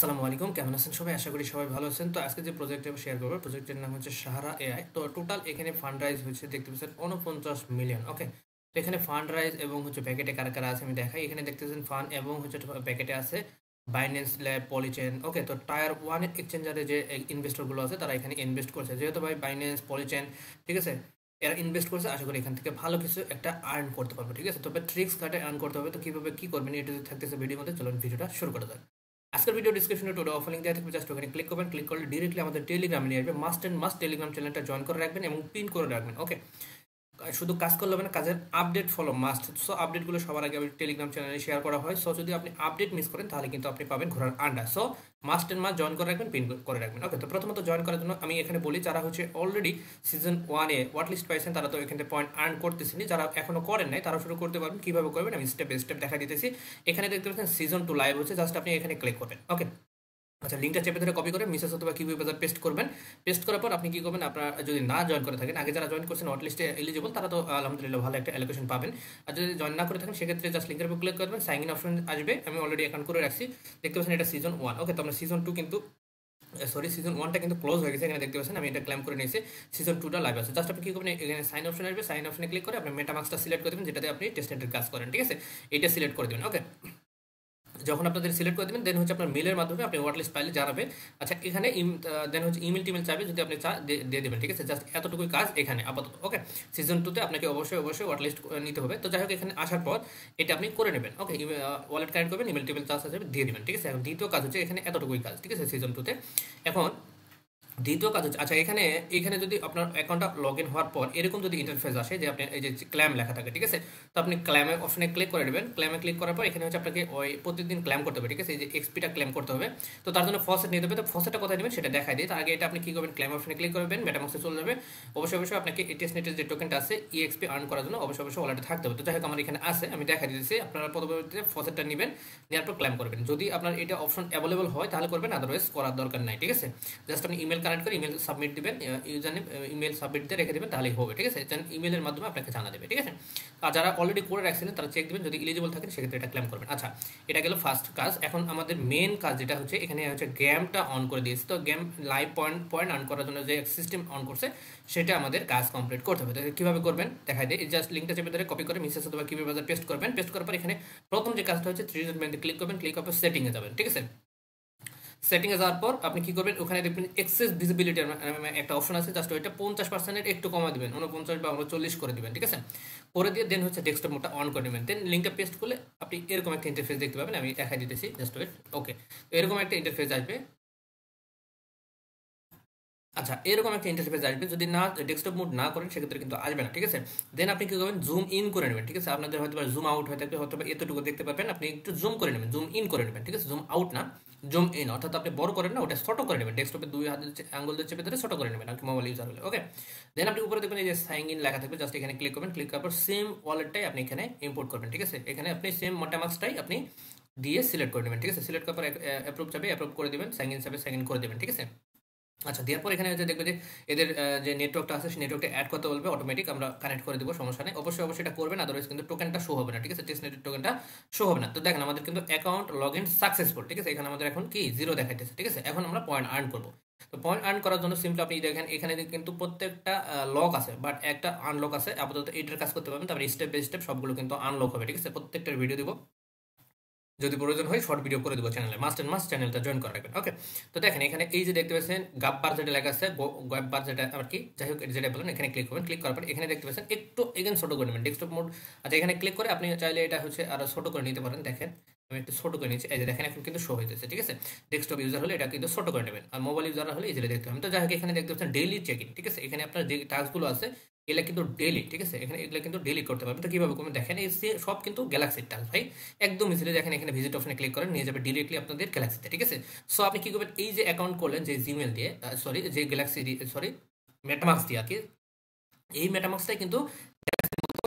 আসসালামু আলাইকুম, কেমন আছেন সবাই? আশা করি সবাই ভালো আছেন। তো আজকে যে প্রজেক্টটা শেয়ার করবো, প্রজেক্টের নাম হচ্ছে সাহারা এআই। তো টোটাল এখানে ফান্ড রাইজ হয়েছে, দেখতে পাচ্ছেন 49 মিলিয়ন। ওকে, তো এখানে ফান্ড রাইজ এবং হচ্ছে প্যাকেটে কারা কারা আছে আমি দেখাই। এখানে দেখতেছেন ফান্ড এবং হচ্ছে প্যাকেটে আছে বাইন্যান্স ল্যাব, পলিচেন। ওকে, তো টায়ার ওয়ান এক্সচেঞ্জারে যে ইনভেস্টরগুলো আছে তারা এখানে ইনভেস্ট করছে। যেহেতু ভাই বাইন্যান্স, পলিচেন, ঠিক আছে, এরা ইনভেস্ট করছে, আশা করি এখান থেকে ভালো কিছু একটা আর্ন করতে পারবে। ঠিক আছে, তবে ট্রিক্স কাটে আর্ন করতে হবে। তো কীভাবে কী করবেন এটা যদি থাকতেছে ভিডিওর মধ্যে, চলুন ভিডিওটা শুরু করা যাক। আজকের ভিডিও ডিসক্রিপশনে টোটো অফ লিঙ্ক দেওয়া থাকবে, জাস্ট ওখানে ক্লিক করবেন। ক্লিক করলে ডিরেক্টলি আমাদের টেলিগ্রামে নিয়ে আসবে। মাস্ট অ্যান্ড মাস্ট টেলিগ্রাম চ্যানেলটা জয়েন করে রাখবেন এবং পিন করে রাখবেন। ওকে, শুধু কাজ করলে হবে না, কাজের আপডেট ফলো মাস্ট। সো আপডেটগুলো সবার আগে টেলিগ্রাম চ্যানেলে শেয়ার করা হয়। সো যদি আপনি আপডেট মিস করেন তাহলে কিন্তু আপনি পাবেন ঘোরার আন্ডা। So must and must join করে রাখবেন, পিন করে রাখবেন। ওকে, তো প্রথমত জয়েন করার জন্য আমি এখানে বলি, যারা হচ্ছে অলরেডি সিজন ওয়ানে ওয়াট লিস্ট পাইছেন তারা তো এখানে পয়েন্ট আর্ন করতেছেনি। যারা এখনো করেন নাই তারা শুরু করতে পারবেন। কীভাবে করবেন আমি স্টেপ বাই স্টেপ দেখা দিতেছি। এখানে দেখতে পাচ্ছেন সিজন 2 লাইভ হচ্ছে, জাস্ট আপনি এখানে ক্লিক করবেন। ওকে, আচ্ছা, লিঙ্কটা চেপে ধরে কপি করে মিসেস অথবা কিউবি বাজার পেস্ট করবেন। পেস্ট করার পর আপনি কি করবেন, আপনার যদি না জয়েন করে থাকেন, আগে যারা জয়েন করছেন হট লিস্টে এলিজিবল, তারা তো আলহামদুলিল্লাহ ভালো একটা অ্যালোকেশন পাবেন। আর যদি জয়েন না করে থাকেন সেক্ষেত্রে জাস্ট লিঙ্কের উপর ক্লিক করবেন, সাইন ইন অপশন আসবে। আমি অলরেডি অ্যাকাউন্ট করে রাখছি, দেখতে পাচ্ছেন এটা সিজন 1। ওকে, তো আমরা সিজন 2 কিন্তু সিজন 1টা কিন্তু ক্লোজ হয়ে গেছে। এখানে দেখতে পাচ্ছেন আমি এটা ক্লেম করে নিয়েছি, সিজন 2টা লাইভ আছে। জাস্ট আপনি কি করবেন, এখানে সাইন অপশন আসবে, সাইন অপশনে ক্লিক করে আপনি মেটামাক্সটা সিলেক্ট করে দেবেন, যেটাতে আপনি টেস্টনেটের কাজ করেন। ঠিক আছে, এটা সিলেক্ট করে দেবেন। ওকে, যখন আপনাদের সিলেক্ট করে দেবেন দেন হচ্ছে আপনার মেলের মাধ্যমে আপনি ওয়াট লিস্ট পাইলে জানাবে। আচ্ছা, এখানে দেন হচ্ছে ইমেল টিমেল চাইবে, যদি আপনি দিয়ে দেবেন। ঠিক আছে, জাস্ট এতটুকুই কাজ এখানে আপাতত। ওকে, সিজন 2তে আপনাকে অবশ্যই ওয়াট লিস্ট নিতে হবে। তো যাই হোক, এখানে আসার পর এটা আপনি করে নেবেন। ওকে, ওয়ালেট কানেক্ট করবেন, ইমেল টিমেল চার্জ আছে দিয়ে দেবেন। ঠিক আছে, এখন দ্বিতীয় কাজ হচ্ছে এখানে এতটুকুই কাজ। ঠিক আছে, সিজন 2তে এখন দ্বিতীয় কাজ হচ্ছে, আচ্ছা এখানে এখানে যদি আপনার অ্যাকাউন্টটা লগ ইন হওয়ার পর এরকম যদি ইন্টারফেস আসে যে আপনি এই যে ক্লেম লেখা থাকে, ঠিক আছে, তো আপনি ক্লেমে অপশনে ক্লিক করে দেবেন। ক্লেমে ক্লিক করার পর এখানে হচ্ছে আপনাকে ওই প্রতিদিন ক্লেম করতে হবে। ঠিক আছে, এই যে এক্সপিটা ক্লেম করতে হবে। তো তার জন্য ফসেট নিতে হবে। তো ফসেটটা কোথায় নেবেন সেটা দেখাই দিই। তার আগে এটা আপনি কি করবেন, ক্লেম অপশনে ক্লিক করবেন, মেটামাক্সে চলে যাবে। অবশ্যই আপনাকে এটিএস নেটের যে টোকেনটা আছে ইএক্সপি আর্ন করার জন্য অবশ্যই ওয়ালেটে থাকতে হবে। তো যাই হোক, আমার এখানে আছে, আমি দেখাই দিয়েছি। আপনারা পরবর্তীতে ফসেটটা নেবেন, নেওয়ার পর ক্লেম করবেন। যদি আপনার এটা অপশন অ্যাভেলেবল হয় তাহলে করবেন, আদারওয়াইজ করার দরকার নাই। ঠিক আছে, জাস্ট আপনি ইমেল কানেক্ট করে ইমেল সাবমিট দিবেন, ইউজার নেম ইমেল সাবমিট দিয়ে রেখে দেবেন, তাহলেই হবে। ঠিক আছে, ইমেলের মাধ্যমে আপনাকে জানা দেবে। ঠিক আছে, আর যারা অলরেডি করে রাখছিলেন তারা চেক দিবেন, যদি এলিজিবল থাকেন সেক্ষেত্রে এটা ক্লেম করবেন। আচ্ছা, এটা গেল ফার্স্ট কাজ। এখন আমাদের মেন কাজ যেটা হচ্ছে, এখানে হচ্ছে গেমটা অন করে দিয়েছি। তো গেম লাইভ পয়েন্ট আর্ন করার জন্য যে সিস্টেম অন করছে সেটা আমাদের কাজ কমপ্লিট করতে হবে। তো কীভাবে করবেন দেখাই দিই। জাস্ট লিঙ্কটা চেপে ধরে কপি করে মিসেস অথবা কিভাবে বাজার পেস্ট করবেন। পেস্ট করার পর এখানে প্রথম যে কাজটা হচ্ছে থ্রি ডট মেনুতে ক্লিক করবেন, ক্লিক করার সেটিংয়ে যাবেন। ঠিক আছে, সেটিংয়ে যাওয়ার পর আপনি কি করবেন, ওখানে দেখবেন এক্সেস ভিজিবিলিটি একটা অপশন আছে, জাস্ট ওইটা 50% একটু কমা দেবেন, 49 বা 39 করে দেবেন। ঠিক আছে, করে দিয়ে দেন হচ্ছে ডেস্কটপ মোডটা অন করে নেবেন। দেন লিঙ্কটা পেস্ট করলে আপনি এরকম একটা ইন্টারফেস দেখতে পাবেন। আমি দেখাই দিতেছি, জাস্ট ওয়েট। ওকে, এরকম একটা ইন্টারফেস আসবে। আচ্ছা, এরকম একটা ইন্টারফেস আসবে। যদি না ডেস্কটপ মোড না করেন সেক্ষেত্রে কিন্তু আসবে না। ঠিক আছে, দেন আপনি কি করবেন, জুম ইন করে নেবেন। ঠিক আছে, আপনাদের হয়তো জুম আউট হয়ে থাকবে, হয়তো এতটুকু দেখতে পাবেন, আপনি একটু জুম করে নেবেন, জুম ইন করে নেবেন। ঠিক আছে, জুম আউট না, জুম ইন, অর্থাৎ আপনি বড় করেন না, ওটা ছোট করে নেবেন। ডেস্কটপে দুই হাতের আঙ্গুল দিয়ে চেপে ধরে ছোট করে নেবেন আর কি, মোবাইল ইউজার হলে। ওকে, দেন আপনি উপরে দেখবেন এই যে সাইন ইন লেখা থাকবে, জাস্ট এখানে ক্লিক করবেন। ক্লিক করার পর সেম ওয়ালেটটাই আপনি এখানে ইম্পোর্ট করবেন। ঠিক আছে, এখানে আপনি সেম মেটামাস্কটাই আপনি দিয়ে সিলেক্ট করে নেবেন। ঠিক আছে, সিলেক্ট করার পর অ্যাপ্রুভ যাবে, অ্যাপ্রুভ করে দেবেন, সাইন ইন যাবে, সাইন ইন করে দেবেন। ঠিক আছে, আচ্ছা, দেওয়ার পর এখানে হচ্ছে দেখবে যে এদের যে নেটওয়ার্কটা আছে সেই নেটওয়ার্কটা অ্যাড করতে বলবে, অটোমেটিক আমরা কানেক্ট করে দেবো, সমস্যা নেই। অবশ্যই এটা করবেন, আদারওয়াইজ কিন্তু টোকেনটা শো হবে না। ঠিক আছে, টেস্ট নেটের টোকেনটা শো হবে না। তো দেখেন আমাদের কিন্তু অ্যাকাউন্ট লগ ইন সাকসেসফুল। ঠিক আছে, এখানে আমাদের এখন কি জিরো দেখাইতেছে। ঠিক আছে, এখন আমরা পয়েন্ট আর্ন করবো। তো পয়েন্ট আর্ন করার জন্য সিম্পলি আপনি দেখেন এখানে কিন্তু প্রত্যেকটা লক আছে, বাট একটা আনলক আছে। আপাতত এইটার কাজ করতে পারবেন, তারপরে স্টেপ বাই স্টেপ সবগুলো কিন্তু আনলক হবে। ঠিক আছে, প্রত্যেকটার ভিডিও দিব, যদি প্রয়োজন হয় শর্ট ভিডিও করে দেবো চ্যানেলে। মাস্ট অ্যান্ড মাস্ট চ্যানেলটা জয়েন করে রাখবেন। ওকে, তো দেখেন এখানে এই যে দেখতে পাচ্ছেন গাব্বার যেটা লেখা আছে, গাব্বার যেটা আর কি, যাই হোক যেটা বলেন, এখানে ক্লিক করবেন। ক্লিক করার পর এখানে দেখতে পাচ্ছেন একটু এখানে ছোটো করে নেবেন, ডেস্কটপ মোড। আচ্ছা, এখানে ক্লিক করে আপনি চাইলে এটা হচ্ছে আরও ছোটো করে নিতে পারেন। দেখেন আমি একটু ছোটো করে নিচ্ছি, এই যে দেখেন এখন কিন্তু শো হইতেছে। ঠিক আছে, ডেস্কটপ ইউজার হলে এটা কিন্তু ছোটো করে নেবেন, আর মোবাইল ইউজার হলে ইজিলি দেখতে পাবেন। তো যাই হোক, এখানে দেখতে পাচ্ছেন ডেইলি চেকিং। ঠিক আছে, এখানে আপনার যে টাস্কগুলো আছে এগুলো কিন্তু ডেইলি। ঠিক আছে, এখানে এগুলো কিন্তু ডেইলি করতে পারবেন। তো কীভাবে করবেন দেখেন, এই সব কিন্তু গ্যালাক্সির টাস্ক ভাই, একদম ইজিলি। দেখেন এখানে ভিজিট অপশনে ক্লিক করেন, নিয়ে যাবে ডিরেক্টলি আপনাদের গ্যালাক্সিতে। ঠিক আছে, সো আপনি কি করবেন, এই যে অ্যাকাউন্ট করলেন যে জিমেল দিয়ে, যে গ্যালাক্সি, মেটামাক্স দিয়ে আর কি, এই মেটামাক্সটাই কিন্তু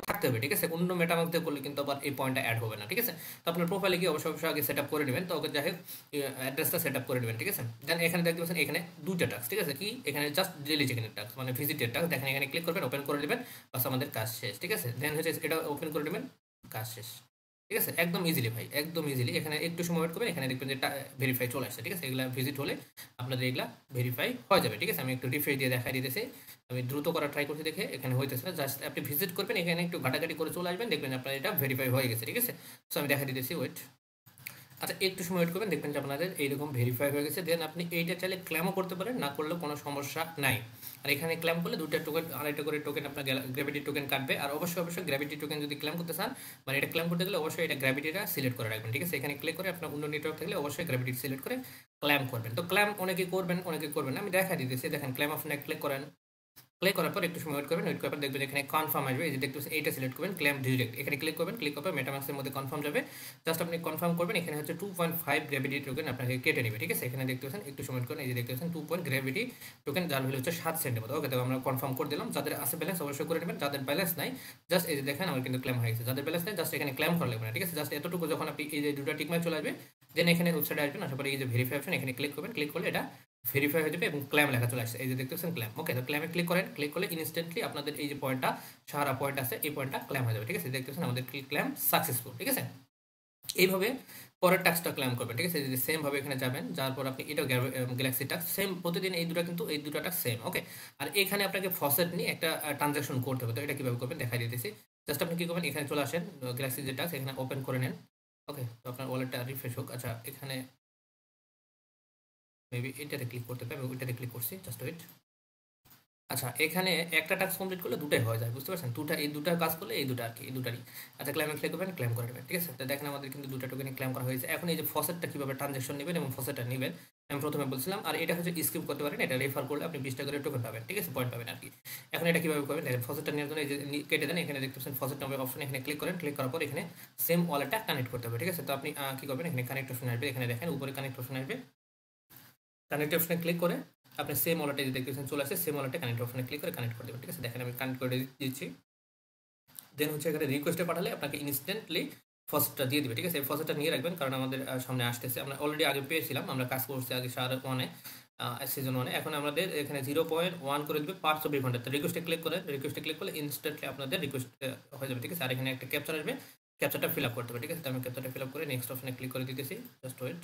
থাকতে হবে। ঠিক আছে, অন্য মেটামাক্স দিয়ে করলে কিন্তু আবার এই পয়েন্টটা অ্যাড হবে না। ঠিক আছে, তো আপনার প্রোফাইলে গিয়ে অবশ্যই আগে সেট আপ করে নেবেন। তো ওকে, যাই হোক অ্যাড্রেসটা সেট আপ করে নেবেন। ঠিক আছে, দেন এখানে দেখতে পাচ্ছেন এখানে দুইটা টাস্ক। ঠিক আছে, কি এখানে জাস্ট ডেইলি চেকিংয়ের টাস্ক, মানে ভিজিটের টাস্ক। দেখেন এখানে ক্লিক করবেন, ওপেন করে নেবেন, বাস আমাদের কাজ শেষ। ঠিক আছে, দেন হচ্ছে এটা ওপেন করে নেবেন, কাজ শেষ। ঠিক আছে, একদম ইজিলি ভাই, একদম ইজিলি। এখানে একটু সময় ওয়েট করবেন, এখানে দেখবেন যে ভেরিফাই চলে আসছে। ঠিক আছে, এগুলা ভিজিট হলে আপনাদের এগুলা ভেরিফাই হয়ে যাবে। ঠিক আছে, আমি একটু রিফ্রেশ দিয়ে দেখাই দিতেছি। আমি দ্রুত করা ট্রাই করছি দেখে এখানে হইতেছে না। জাস্ট আপনি ভিজিট করবেন, এখানে একটু ঘাটাঘাটি করে চলে আসবেন, দেখবেন আপনার এটা ভেরিফাই হয়ে গেছে। ঠিক আছে, সো আমি দেখা দিতেছি, ওয়েট। আচ্ছা, একটু সময় ওয়েট করবেন, দেখবেন যে আপনাদের এইরকম ভেরিফাই হয়ে গেছে। দেন আপনি এইটা চাইলে ক্লেমও করতে পারেন, না করলেও কোনো সমস্যা নাই। আর এখানে ক্লেম করলে দুটো টোকেন, আড়াইটা করে টোকেন আপনার গ্র্যাভিটি টোকেন কাটবে। আর অবশ্যই গ্র্যাভিটি টোকেন যদি ক্লেম করতে চান, মানে এটা ক্লেম করতে গেলে অবশ্যই এটা গ্র্যাভিটিটা সিলেক্ট করে রাখবেন। ঠিক আছে, এখানে ক্লিক করে আপনার অন্য নেটওয়ার্ক থাকলে অবশ্যই গ্র্যাভিটি সিলেক্ট করে ক্লেম করবেন। তো ক্লেম অনেকে করবেন, অনেকে করবেন না। আমি দেখা দিতেছি, দেখেন ক্লেম অপশনে ক্লিক করেন। ক্লিক করার পর একটু সময় ওয়েট করবেন, ওয়েট করার পর দেখবেন এখানে কনফার্ম আসবে। এই যে দেখতে এইটা সিলেক্ট করবেন, ক্লেম ডিরেক্ট, এখানে ক্লিক করবেন। ক্লিক করার পর মেটামাক্সের মধ্যে কনফার্ম যাবে, জাস্ট আপনি কনফার্ম করবেন। এখানে হচ্ছে 2.5 গ্র্যাভিটি টোকেন আপনাকে কেটে নেবে। ঠিক আছে, এখানে দেখতে পাচ্ছেন, একটু সময় করেন, এই যে দেখতে পাচ্ছেন 2 পয়েন্ট গ্র্যাভিটি টোকেন, যার ভ্যালু হচ্ছে 7 সেন্টের মতো। ওকে, তো আমরা কনফার্ম করে দিলাম। যাদের আছে ব্যালেন্স অবশ্যই করে নেবেন, যাদের ব্যালেন্স নাই জাস্ট এই যে দেখেন আমার কিন্তু ক্লেম হয়ে গেছে। যাদের ব্যালেন্স নাই জাস্ট এখানে ক্লেম করা লাগবে না। ঠিক আছে, জাস্ট এতটুকু যখন আপনি এই যে দুটো টিকমার্ক চলে আসবে, দেন এখানে ওয়েবসাইটে আসবেন, আসার পরে এই যে ভেরিফাই অপশন এখানে ক্লিক করবেন। ক্লিক করলে এটা ভেরিফাই হয়ে যাবে এবং ক্লেম লেখা চলে আসছে। এই যে দেখতে পাচ্ছেন ক্লেম। ওকে, তো ক্লেমে ক্লিক করেন। ক্লিক করলে ইনস্ট্যান্টলি আপনাদের এই যে পয়েন্টটা, সারা পয়েন্ট আছে, এই পয়েন্টটা ক্লেম হয়ে যাবে। ঠিক আছে, দেখতে পাচ্ছেন আমাদের ক্লেম সাকসেসফুল। ঠিক আছে, এইভাবে পরের টাস্কটা ক্লেম করবেন। ঠিক আছে, যদি সেম ভাবে এখানে যাবেন, যার পর আপনি এটাও গ্যালাক্সি টাস্ক সেম, প্রতিদিন এই দুটো কিন্তু এই দুটো টাস্ক সেম। ওকে, আর এখানে আপনাকে ফসেট নিয়ে একটা ট্রানজাকশন করতে হবে। তো এটা কিভাবে করবেন দেখাই দিতেছি। জাস্ট আপনি কি করবেন, এখানে চলে আসেন, গ্যালাক্সি যে টাস্ক এখানে ওপেন করে নেন। ওকে, তো আপনার ওয়ালেটটা রিফ্রেশ হোক। আচ্ছা, এখানে মেবি এটাতে ক্লিক করতে হবে, আমি ওইটাতে ক্লিক করছি, জাস্ট ওয়েট। আচ্ছা, এখানে একটা টাস্ক কমপ্লিট করলে দুটাই হয়ে যায়, বুঝতে পারছেন? এই দুটা কাজ করলে এই দুটা আর কি, এই দুটারই। আচ্ছা, ক্লেমে ক্লিক করবেন, ক্লেম করে নেবেন। ঠিক আছে, তো দেখেন আমাদের কিন্তু দুটা টোকেন ক্লেম করা হয়েছে। এখন এই যে ফসেটটা কীভাবে ট্রানজাকশন নেবেন এবং ফসেটটা নেবেন আমি প্রথমে বলছিলাম। আর এটা হচ্ছে স্কিপ করতে পারেন, এটা রেফার করলে আপনি 20টা করে টোকেন পাবেন। ঠিক আছে, পয়েন্ট পাবেন আর কি। এখন এটা কীভাবে করবেন দেখেন, ফসেটটা নেওয়ার জন্য এই যে কেটে দেন, এখানে দেখতে পাচ্ছেন ফসেট নামের অপশন, এখানে ক্লিক করেন। ক্লিক করার পর এখানে সেম ওয়ালেটটা কানেক্ট করতে হবে। ঠিক আছে, তো আপনি কী করবেন, এখানে কানেক্ট অপশন আসবে, এখানে দেখেন উপরে কানেক্ট অপশন আসবে। কানেক্ট অপশনে ক্লিক করে আপনি সেম ওয়ালেটে যে দেখতেছেন চলে আসে, সেম ওয়ালেটে কানেক্ট অপশনে ক্লিক করে কানেক্ট করে দেবেন। ঠিক আছে, দেখেন আমি কানেক্ট করে দিচ্ছি। দেন হচ্ছে এখানে রিকোয়েস্টে পাঠালে আপনাকে ইনস্ট্যান্টলি ফসেটটা দিয়ে দেবে। ঠিক আছে, এই ফসেটটা নিয়ে রাখবেন, কারণ আমাদের সামনে আসতেছে। আমরা অলরেডি আগে পেয়েছিলাম, আমরা কাজ করছি আগে SHA-1-এ, সিজন 1-এ। এখন আমাদের এখানে 0.1 করে দেবে পার 24 ঘন্টা। তো রিকোয়েস্টে ক্লিক করে, রিকোয়েস্টে ক্লিক করলে ইনস্ট্যান্টলি আপনাদের রিকোয়েস্ট হয়ে যাবে। ঠিক আছে, আর এখানে একটা ক্যাপচার আসবে, ক্যাপচারটা ফিল আপ করতে হবে। ঠিক আছে, তো আমি ক্যাপচারটা ফিল আপ করে নেক্সট অপশনে ক্লিক করে দিতেছি, জাস্ট ওয়েট।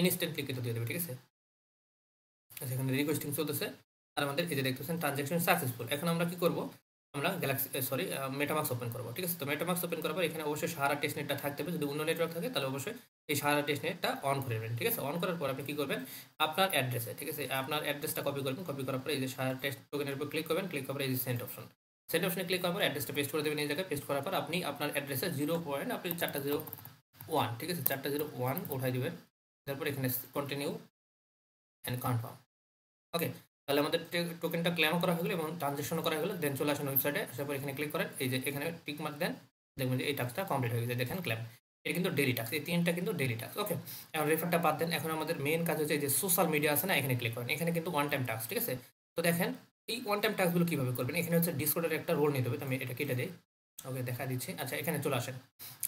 ইনস্ট্যান্টলি কিন্তু দিয়ে দেবে। ঠিক আছে, সেখানে রিকোয়েস্টিং চলতেছে। আর আমাদের এই যে দেখতেছেন ট্রানজাকশন সাকসেসফুল। এখন আমরা কি করব, আমরা মেটামাক্স ওপেন করব। ঠিক আছে, তো মেটামাক্স ওপেন করার পর এখানে অবশ্যই সাহারা টেস্টনেটটা থাকতে হবে। যদি অন্য নেটওয়ার্ক থাকে তাহলে অবশ্যই এই সাহারা টেস্টনেটটা অন করে নেবেন। ঠিক আছে, অন করার পর আপনি কি করবেন, আপনার অ্যাড্রেসে, ঠিক আছে, আপনার অ্যাড্রেসটা কপি করবেন। কপি করার পর এই যে সাহারা টেস্ট টোকেনের উপর ক্লিক করবেন। ক্লিক করার পর এই যে সেন্ড অপশন, সেন্ড অপশনে ক্লিক করার পর অ্যাড্রেসটা পেস্ট করে দেবেন। এই জায়গায় পেস্ট করার পর আপনি আপনার অ্যাড্রেসে 0. আপনি 4টা 0 1, ঠিক আছে, 4টা 0 1 উঠাই দেবেন। তারপর এখানে কন্টিনিউ অ্যান্ড কনফার্ম। ওকে, তাহলে আমাদের টোকেনটা ক্লেম করা হয়ে গেলো এবং ট্রানজাকশন করা হয়ে গেলো। দেন চলে আসেন ওয়েবসাইটে, আসার পর এখানে ক্লিক করেন, এই যে এখানে টিক মার্ক দেন, দেখবেন যে এই টাস্কটা কমপ্লিট হয়ে গেছে। দেখেন ক্লেম, এটা কিন্তু ডেলি টাস্ক, এই 3টা কিন্তু ডেলি টাস্ক। ওকে, এখন রেফারটা বাদ দেন। এখন আমাদের মেন কাজ হচ্ছে এই যে সোশ্যাল মিডিয়া আছে না, এখানে ক্লিক করেন। এখানে কিন্তু ওয়ান টাইম টাস্ক। ঠিক আছে, তো দেখেন এই ওয়ান টাইম টাস্কগুলো কীভাবে করবেন। এখানে হচ্ছে ডিসকর্ডের একটা রোল নিতে হবে, তো আমি এটা কেটে দিই। ওকে, দেখা দিচ্ছি। আচ্ছা, এখানে চলে আসেন।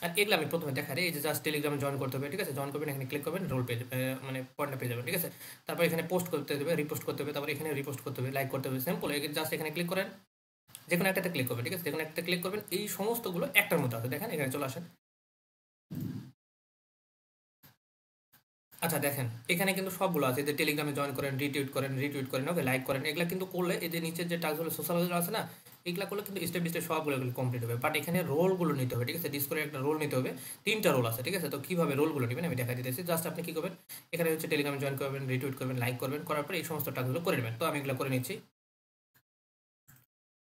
আর এগুলো আমি প্রথমে দেখা দিই, এই যে জাস্ট টেলিগ্রামে জয়েন করতে হবে। ঠিক আছে, জয়েন করবেন, এখানে ক্লিক করবেন, রোল পেজ মানে পয়েন্টটা পেয়ে যাবেন। ঠিক আছে, তারপর এখানে পোস্ট করতে হবে, রিপোস্ট করতে হবে, তারপর এখানে রিপোস্ট করতে হবে, লাইক করতে হবে, সিম্পল। জাস্ট এখানে ক্লিক করেন, যে কোনো একটাতে ক্লিক করবেন। ঠিক আছে, যে কোনো একটাতে ক্লিক করবেন, এই সমস্তগুলো একটার মধ্যে আছে। দেখেন এখানে চলে আসেন। আচ্ছা, দেখেন এখানে কিন্তু সবগুলো আছে, যে টেলিগ্রামে জয়েন করেন, রিটুইট করেন, ওকে, লাইক করেন, এগুলো কিন্তু করলে এই যে নিচের যে টাস্কগুলো সোশ্যাল আছে না, এগুলো করলে কিন্তু স্টেপ বাই স্টেপ সবগুলো কমপ্লিট হবে। বাট এখানে রোলগুলো নিতে হবে। ঠিক আছে, ডিসকর্ডে একটা রোল নিতে হবে, 3টা রোল আছে। ঠিক আছে, তো কীভাবে রোলগুলো নেবেন আমি দেখা দিতেছি। জাস্ট আপনি কী করবেন, এখানে হচ্ছে টেলিগ্রামে জয়েন করবেন, রিটুইট করবেন, লাইক করবেন, করার পরে এই সমস্ত টাস্কগুলো করে নেবেন। তো আমি এগুলো করে নিচ্ছি।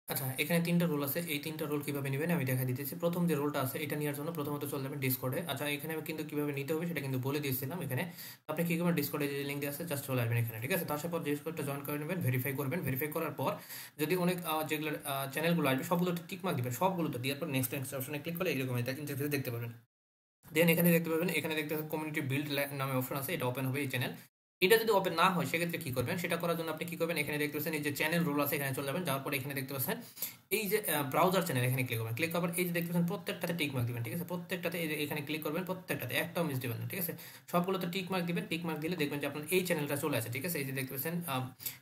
আচ্ছা, এখানে 3টা রোল আছে, এই 3টা রোল কীভাবে নেবেন আমি দেখা দিতেছি। প্রথম যে রোলটা আছে এটা নেওয়ার জন্য প্রথমত চলে যাবেন ডিসকর্ডে। আচ্ছা, এখানে আমি কিন্তু কীভাবে নিতে হবে সেটা কিন্তু বলে দিয়েছিলাম। এখানে আপনি কী করবেন, ডিসকর্ডে যে লিঙ্ক আছে জাস্ট চলে আসবেন এখানে। ঠিক আছে, তার পর ডিসকর্ডটা জয়েন করে নেবেন, ভেরিফাই করবেন। ভেরিফাই করার পর যদি অনেক যেগুলো চ্যানেলগুলো আসবে সবগুলোতে টিকমার্ক দিবেন, সবগুলোতে দেওয়ার পর নেক্সট অপশনে ক্লিক করলে এরকম এটা ইন্টারফেস দেখতে পাবেন। দেন এখানে দেখতে পাবেন, এখানে দেখতে পাবেন কমিউনিটি বিল্ড নামে অপশন আছে, এটা ওপেন হবে এই চ্যানেল। এটা যদি ওপেন না হয় সেক্ষেত্রে কি করবেন, সেটা করার জন্য আপনি কি করবেন, এখানে দেখতে পাচ্ছেন এই যে চ্যানেল রোল আছে, এখানে চলে যাবেন। যাওয়ার পরে এখানে দেখতে পাচ্ছেন এই যে ব্রাউজার চ্যানেল, এখানে ক্লিক করবেন। ক্লিক করার পর এই যে দেখতে পাচ্ছেন প্রত্যেকটাতে টিক মার্ক দিবেন, ঠিক আছে? প্রত্যেকটাতে এই যে এখানে ক্লিক করবেন, প্রত্যেকটাতে একটাও মিস দিবেন না, ঠিক আছে? সবগুলোতে টিক মার্ক দিবেন। টিক মার্ক দিলে দেখবেন যে আপনার এই চ্যানেলটা চলে আসে, ঠিক আছে? এই যে দেখতে পাচ্ছেন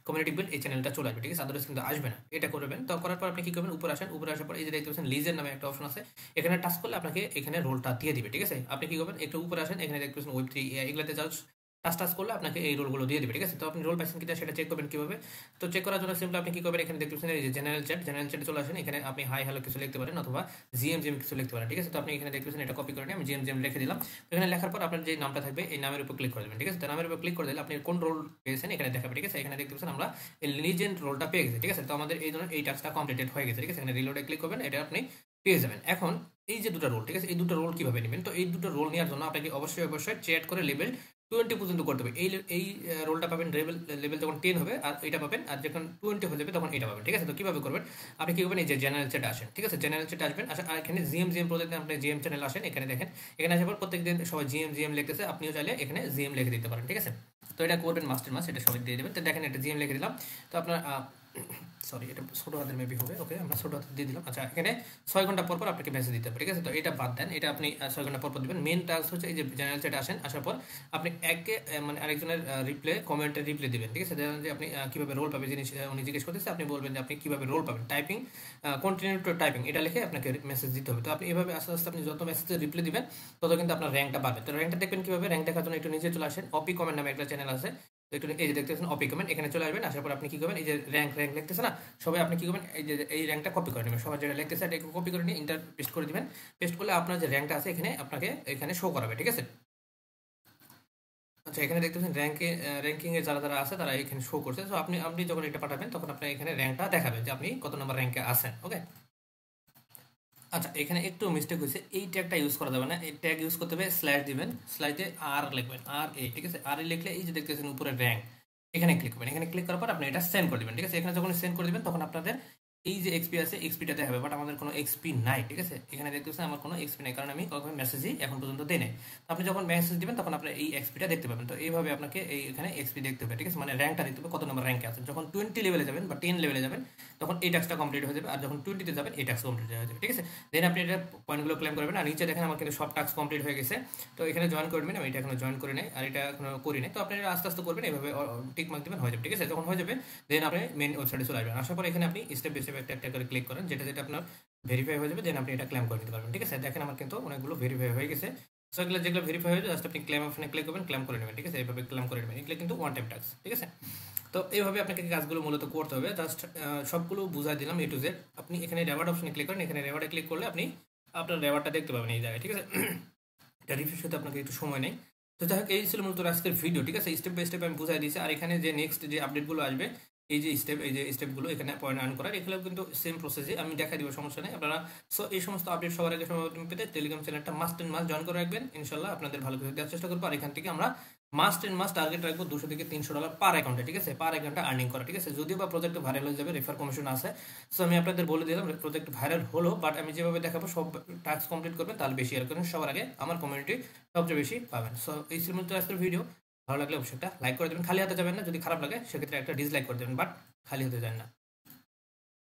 কমিউনিটি বিল্ড, এই চ্যানেলটা চলে আসবে, ঠিক আছে? আদারওয়াইজ কিন্তু আসবে না। এটা করবেন। তো করার পর আপনি কি করবেন, উপরে আসেন। উপরে আসার পর এই যে দেখতে পাচ্ছেন লিজের নামে একটা অপশন আছে, এখানে টাচ করলে আপনাকে এখানে রোলটা দিয়ে দিবে, ঠিক আছে? আপনি কি করবেন, একটু উপরে আসেন। এখানে দেখতে পাচ্ছেন ওয়েব3 এগুলাতে জাস্ট টাচ করলে আপনাকে এই রোলগুলো দিয়ে দিবে, ঠিক আছে? তো আপনি রোল পাইছেন কিনা সেটা চেক করবেন কিভাবে। তো চেক করার জন্য সিম্পলি আপনি কি করবেন, এখানে দেখতে পাচ্ছেন এই যে জেনারেল চ্যাটে চলে আসেন। এখানে আপনি হাই হ্যালো কিছু লিখতে পারেন অথবা জিএম কিছু লিখতে পারেন, ঠিক আছে? তো আপনি এখানে দেখতে পাচ্ছেন এটা কপি করে নিয়ে আমি জিএম লিখে দিলাম। তো এখানে লেখার পর আপনার যে নামটা থাকবে এই নামের উপর ক্লিক করে দেবেন, ঠিক আছে? তো নামের উপর ক্লিক করে দিলে আপনি কোন রোল পেয়েছেন এখানে দেখাবে, ঠিক আছে? এখানে দেখতে পাচ্ছেন আমরা এই লিজেন্ড রোলটা পেয়ে গেছি, ঠিক আছে? তো আমাদের এই ধরনের এই টাস্কটা কমপ্লিটেড হয়ে গেছে, ঠিক আছে? এখানে রিলোডে ক্লিক করবেন, এটা আপনি পেয়ে যাবেন। এখন এই যে দুটো রোল, ঠিক আছে? এই দুটো রোল কিভাবে নেবেন, তো এই দুটো রোল নেওয়ার জন্য আপনাকে অবশ্যই চ্যাট করে লেভেল 20 পর্যন্ত করতে হবে। এই রোলটা পাবেন লেভেল যখন 10 হবে, আর এটা পাবেন, আর যখন 20 হয়ে যাবে তখন এটা পাবেন, ঠিক আছে? তো কিভাবে করবেন, আপনি কি করবেন, এই যে জেনারেল চ্যাটে আসেন, ঠিক আছে? জেনারেল চ্যাটে আসবেন, আর এখানে জিএম প্রজেক্টে আপনি জিএম চ্যানেল আসেন। এখানে দেখেন, এখানে আসার পর প্রত্যেকদিন সবাই জিএম লিখতেছে, আপনিও চাইলে এখানে জিএম লিখে দিতে পারেন, ঠিক আছে? তো এটা করবেন মাস্টার মাস, এটা সবাই দিয়ে দেবেন। তো দেখেন এটা জিএম লিখে দিলাম। তো আপনার সরি, এটা ছোটো হাতের মেবি হবে, ওকে আমরা ছোটো হাতে দিয়ে দিলাম। আচ্ছা, এখানে 6 ঘন্টা পর আপনাকে মেসেজ দিতে হবে, ঠিক আছে? তো এটা বাদ দেন, এটা আপনি 6 ঘন্টা পর দিবেন। মেন টাস্ক হচ্ছে এই যে জেনারেল চ্যাটে আসেন, আসার পর আপনি মানে আরেকজনের কমেন্টের রিপ্লাই দিবেন, ঠিক আছে? যে আপনি কীভাবে রোল পাবেন জিনিস উনি জিজ্ঞেস করতেছে, আপনি বলবেন যে আপনি কীভাবে রোল পাবেন, টাইপিং কন্টিনিউ টু টাইপিং এটা লিখে আপনাকে মেসেজ দিতে হবে। তো আপনি এভাবে আস্তে আস্তে আপনি যত মেসেজে রিপ্লাই দিবেন তত কিন্তু আপনার র্যাঙ্কটা বাড়বে। তো র্যাঙ্কটা দেখবেন কীভাবে, র্যাঙ্ক দেখার জন্য একটু নিচে চলে আসেন। অপি কমেন্ট নামে একটা চ্যানেল আছে, একটু এই যে দেখতেছেন অপি কমেন্ট, এখানে চলে আসবেন। আসার পর আপনি কি করবেন, এই যে র্যাঙ্ক লিখতেছে না, সবাই আপনি কি করবেন, এই যে এই র্যাঙ্কটা কপি করে নেবেন। সবাই যেটা লিখতেছে এটা কপি করে নিয়ে ইন্টার পেস্ট করে দিবেন। পেস্ট করলে আপনার যে র্যাঙ্কটা আছে এখানে আপনাকে এখানে শো করাবে, ঠিক আছে? আচ্ছা, এখানে দেখতেছেন র্যাঙ্কিং এ যারা আছে তারা এখানে শো করছে। তো আপনি যখন এটা পাঠাবেন তখন আপনার এখানে র্যাঙ্কটা দেখাবে যে আপনি কত নম্বর র্যাঙ্কে আছেন, ওকে? আচ্ছা, এখানে একটু মিস্টেক হয়েছে, এই ট্যাগটা ইউজ করা যাবে না। এই ট্যাগ ইউজ করতে হবে স্ল্যাশ দিবেন, স্ল্যাশে আর লিখবেন, আর এ, ঠিক আছে? আর এ লিখলে এই যে দেখতেছেন উপরে র্যাঙ্ক, এখানে ক্লিক করবেন। এখানে ক্লিক করার পর আপনি এটা সেন্ড করে দিবেন, ঠিক আছে? এখানে যখন সেন্ড করে দিবেন তখন আপনাদের এই যে এক্সপি আছে এক্সপিটা দেখাবে, বাট আমাদের কোনো এক্সপি নাই, ঠিক আছে? এখানে দেখতেছেন আমার কোনো এক্সপি নাই, কারণ আমি কখনো মেসেজই এখন পর্যন্ত দিই নাই। তো আপনি যখন মেসেজ দিবেন তখন আপনার এই এক্সপিটা দেখতে পাবেন। তো এইভাবে আপনাকে এখানে এক্সপি দেখতে হবে, ঠিক আছে? মানে র্যাঙ্কটা দেখতে হবে, কত নম্বর র্যাঙ্কে আছেন। যখন 20 লেভেলে যাবেন বা 10 লেভেলে যাবেন তখন এই টাস্কটা কমপ্লিট হয়ে যাবে, আর যখন 20-তে যাবেন এই টাস্ক কমপ্লিট হয়ে যাবে, ঠিক আছে? দেন আপনি এটা পয়েন্টগুলো ক্লেম করবেন। আর নিচে দেখেন আমার কিন্তু সব টাস্ক কমপ্লিট হয়ে গেছে। তো এখানে জয়েন করবেন, আমি এটা এখনো জয়েন করে নেই, আর এটা এখনো করি নাই। তো আপনি এটা আস্তে আস্তে করবেন, এইভাবে টিক মার্ক দিবেন, হয়ে যাবে, ঠিক আছে? যখন হয়ে যাবে দেন আপনি মেন ওয়েবসাইটে চলে আসবেন। আসার পর এখানে আপনি স্টেপ বাই স্টেপ একটা করে ক্লিক করেন, যেটা আপনার ভেরিফাই হয়ে যাবে, দেন আপনি এটা ক্লেম করে নিতে পারবেন, ঠিক আছে? দেখেন আমার কিন্তু অনেকগুলো ভেরিফাই হয়ে গেছে। সো এগুলো যেগুলো ভেরিফাই হয়ে যাবে জাস্ট আপনি ক্লেম অপশনে ক্লিক করবেন, ক্লেম করে নেবেন, ঠিক আছে? এইভাবে ক্লেম করে নেবেন। এগুলো কিন্তু ওয়ান টাইম টাস্ক, ঠিক আছে? তো এইভাবে আপনাকে কাজগুলো মূলত করতে হবে। জাস্ট সবগুলো বুঝাই দিলাম এ টু জেড। আপনি এখানে রেওয়ার্ড অপশনে ক্লিক করেন, এখানে রেওয়ার্ডে ক্লিক করলে আপনি আপনার রেওয়ার্ডটা দেখতে পাবেন এই জায়গায়, ঠিক আছে? এটা রিফ্রেশ হতে আপনাকে একটু সময় নেই। তো যাই হোক, এই ছিল মূলত আজকের ভিডিও, ঠিক আছে? স্টেপ বাই স্টেপ আমি বুঝাই দিয়েছি। আর এখানে যে নেক্সট যে আপডেটগুলো আসবে, এই যে স্টেপগুলো এখানে পয়েন্ট আর্ন করার, এগুলো কিন্তু সেম প্রসেসে আমি দেখা দিব, সমস্যা নেই আপনারা। সো এই সমস্ত আপডেট সবার আগে সময় পেতে টেলিগ্রাম চ্যানেলটা মাস্ট জয়েন করে রাখবেন। ইনশাল্লাহ আপনাদের ভালো কিছু দেওয়ার চেষ্টা করবো। আর এখান থেকে আমরা মাস্ট টার্গেট রাখবো $200 থেকে $300 পার অ্যাকাউন্টে, ঠিক আছে? পার অ্যাকাউন্টে আর্নিং করা, ঠিক আছে? যদিও বা প্রজেক্ট ভাইরাল হয়ে যাবে, রেফার কমিশন আছে। সো আমি আপনাদের বলে দিলাম প্রজেক্ট ভাইরাল হলো, বাট আমি যেভাবে দেখাবো সব টাস্ক কমপ্লিট করবেন তাহলে বেশি আর করেন, সবার আগে আমার কমিউনিটি সবচেয়ে বেশি পাবেন। সো এই ছিল মূলত আজকের ভিডিও। ভালো লাগলে অবশ্যই একটা লাইক করে দেবেন, খালি হাতে যাবেন না। যদি খারাপ লাগে সেক্ষেত্রে একটা ডিসলাইক করে দেবেন, বাট খালি হতে যান না।